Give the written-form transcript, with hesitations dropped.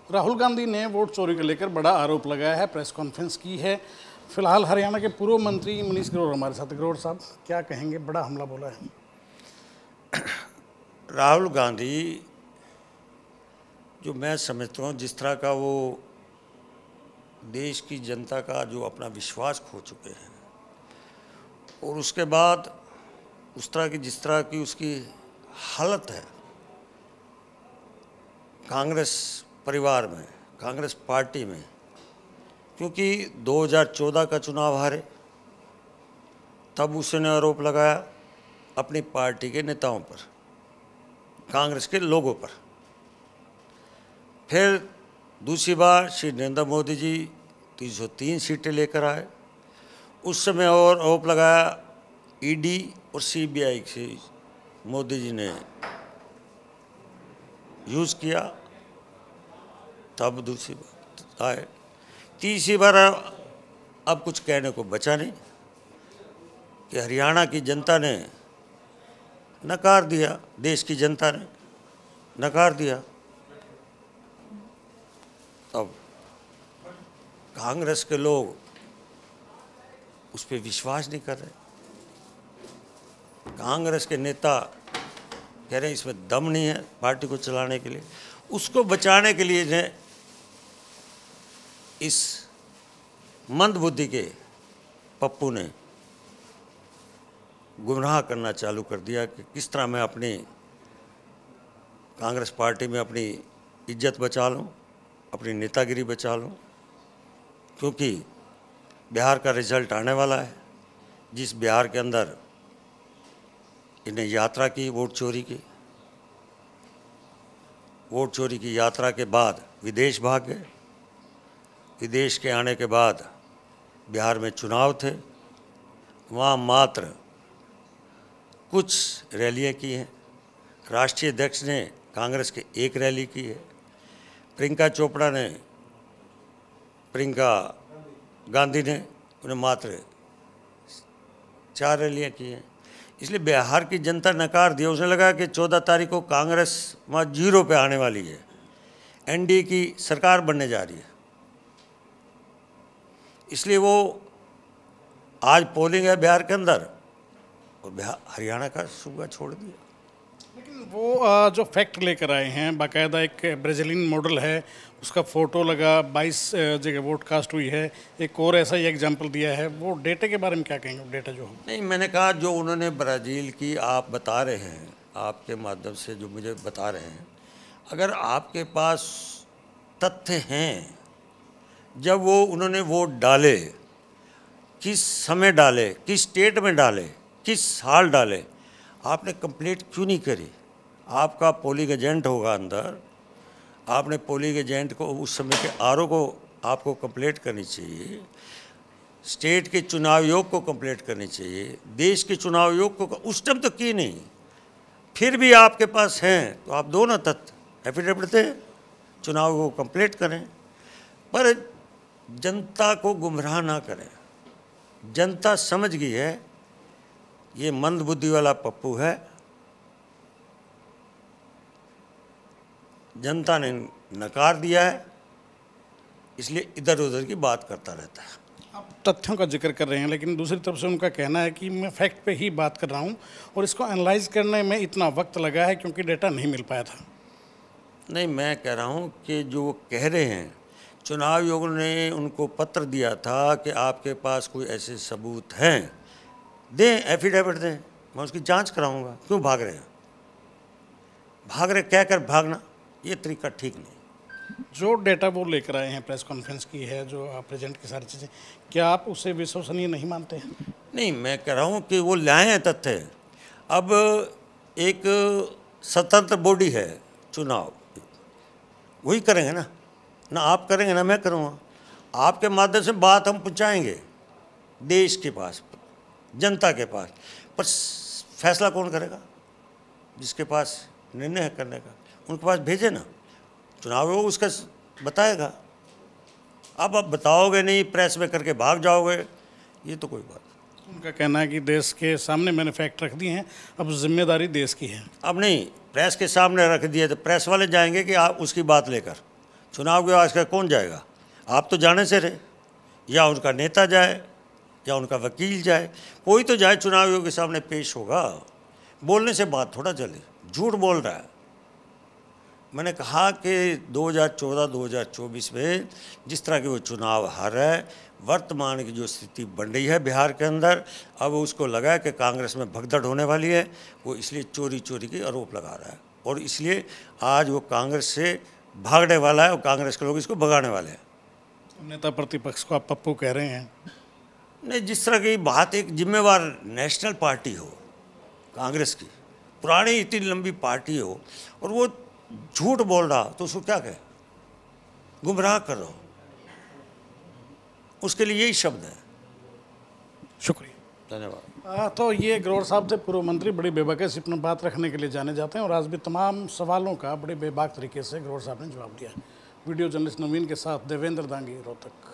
राहुल गांधी ने वोट चोरी को लेकर बड़ा आरोप लगाया है, प्रेस कॉन्फ्रेंस की है। फिलहाल हरियाणा के पूर्व मंत्री मनीष ग्रोवर हमारे साथ। ग्रोवर साहब, क्या कहेंगे? बड़ा हमला बोला है। राहुल गांधी, जो मैं समझता हूँ जिस तरह का वो देश की जनता का जो अपना विश्वास खो चुके हैं, और उसके बाद उस तरह की जिस तरह की उसकी हालत है कांग्रेस परिवार में, कांग्रेस पार्टी में, क्योंकि 2014 का चुनाव हारे, तब उसने आरोप लगाया अपनी पार्टी के नेताओं पर, कांग्रेस के लोगों पर। फिर दूसरी बार श्री नरेंद्र मोदी जी 303 सीटें लेकर आए, उस समय और आरोप लगाया ईडी और सीबीआई से मोदी जी ने यूज़ किया, तब दूसरी बार आए। तीसरी बार अब कुछ कहने को बचा नहीं कि हरियाणा की जनता ने नकार दिया, देश की जनता ने नकार दिया। अब कांग्रेस के लोग उस पर विश्वास नहीं कर रहे। कांग्रेस के नेता कह रहे हैं इसमें दम नहीं है पार्टी को चलाने के लिए। उसको बचाने के लिए ने इस मंदबुद्धि के पप्पू ने गुमराह करना चालू कर दिया कि किस तरह मैं अपनी कांग्रेस पार्टी में अपनी इज्जत बचा लूं, अपनी नेतागिरी बचा लूं, क्योंकि बिहार का रिजल्ट आने वाला है, जिस बिहार के अंदर इन्हें यात्रा की वोट चोरी की, वोट चोरी की यात्रा के बाद विदेश भाग गए। विदेश के आने के बाद बिहार में चुनाव थे, वहाँ मात्र कुछ रैलियाँ की हैं। राष्ट्रीय अध्यक्ष ने कांग्रेस के एक रैली की है, प्रियंका गांधी ने उन्हें मात्र 4 रैलियाँ की हैं। इसलिए बिहार की जनता नकार दिया। उसे लगा कि 14 तारीख को कांग्रेस वहाँ 0 पे आने वाली है, एनडीए की सरकार बनने जा रही है। इसलिए वो आज पोलिंग है बिहार के अंदर, और हरियाणा का सूबा छोड़ दिया। लेकिन वो जो फैक्ट लेकर आए हैं, बाकायदा एक ब्राज़ीलियन मॉडल है, उसका फ़ोटो लगा, 22 जगह वोट कास्ट हुई है। एक और ऐसा ही एग्जाम्पल दिया है। वो डेटा के बारे में क्या कहेंगे? डेटा जो नहीं, मैंने कहा जो उन्होंने ब्राज़ील की आप बता रहे हैं, आपके माध्यम से जो मुझे बता रहे हैं, अगर आपके पास तथ्य हैं, जब वो उन्होंने वोट डाले, किस समय डाले, किस स्टेट में डाले, किस साल डाले, आपने कंप्लेंट क्यों नहीं करी? आपका पोलिंग एजेंट होगा अंदर, आपने पोलिंग एजेंट को उस समय के आरओ को आपको कंप्लेंट करनी चाहिए, स्टेट के चुनाव आयोग को कंप्लेंट करनी चाहिए, देश के चुनाव आयोग को। उस टाइम तो की नहीं। फिर भी आपके पास हैं तो आप दो ना तथ्य, एफिडेविट दें, चुनाव को कंप्लेंट करें, पर जनता को गुमराह ना करें। जनता समझ गई है ये मंदबुद्धि वाला पप्पू है। जनता ने नकार दिया है, इसलिए इधर उधर की बात करता रहता है। आप तथ्यों का जिक्र कर रहे हैं, लेकिन दूसरी तरफ से उनका कहना है कि मैं फैक्ट पे ही बात कर रहा हूं और इसको एनालाइज करने में इतना वक्त लगा है क्योंकि डेटा नहीं मिल पाया था। नहीं, मैं कह रहा हूं कि जो वो कह रहे हैं, चुनाव आयोग ने उनको पत्र दिया था कि आपके पास कोई ऐसे सबूत हैं, दें, एफिडेविट दें, मैं उसकी जांच कराऊंगा। क्यों भाग रहे हैं? भाग रहे, कह कर भागना ये तरीका ठीक नहीं। जो डेटा वो लेकर आए हैं, प्रेस कॉन्फ्रेंस की है, जो आप प्रेजेंट की सारी चीज़ें, क्या आप उसे विश्वसनीय नहीं मानते हैं? नहीं, मैं कह रहा हूँ कि वो लाए हैं तथ्य। अब एक स्वतंत्र बॉडी है चुनाव, वही करेंगे ना, ना आप करेंगे ना मैं करूँगा। आपके माध्यम से बात हम पहुँचाएंगे देश के पास, जनता के पास, पर फैसला कौन करेगा? जिसके पास निर्णय है करने का, उनके पास भेजे ना, चुनाव वो उसका बताएगा। अब आप बताओगे नहीं, प्रेस में करके भाग जाओगे, ये तो कोई बात नहीं। उनका कहना है कि देश के सामने मैंने फैक्ट रख दिए हैं, अब जिम्मेदारी देश की है। अब नहीं, प्रेस के सामने रख दिए तो प्रेस वाले जाएंगे कि आप उसकी बात लेकर चुनाव के बाद का कौन जाएगा? आप तो जाने से रहे, या उनका नेता जाए या उनका वकील जाए, कोई तो जाए, चुनाव आयोग के सामने पेश होगा। बोलने से बात थोड़ा चले, झूठ बोल रहा है। मैंने कहा कि 2014-2024 में जिस तरह के वो चुनाव हार है, वर्तमान की जो स्थिति बन रही है बिहार के अंदर, अब उसको लगा है कि कांग्रेस में भगदड़ होने वाली है, वो इसलिए चोरी के आरोप लगा रहा है, और इसलिए आज वो कांग्रेस से भागने वाला है और कांग्रेस के लोग इसको भगाने वाले हैं। नेता प्रतिपक्ष को आप पप्पू कह रहे हैं? नहीं, जिस तरह की बात, एक जिम्मेवार नेशनल पार्टी हो कांग्रेस की, पुरानी इतनी लंबी पार्टी हो, और वो झूठ बोल रहा, तो उसको क्या कहे? गुमराह कर रहा हो, उसके लिए यही शब्द है। शुक्रिया, धन्यवाद। तो ये ग्रोवर साहब थे, पूर्व मंत्री, बड़ी बेबाकी अपना बात रखने के लिए जाने जाते हैं, और आज भी तमाम सवालों का बड़े बेबाक तरीके से ग्रोवर साहब ने जवाब दिया। वीडियो जर्नलिस्ट नवीन के साथ देवेंद्र दांगी, रोहतक।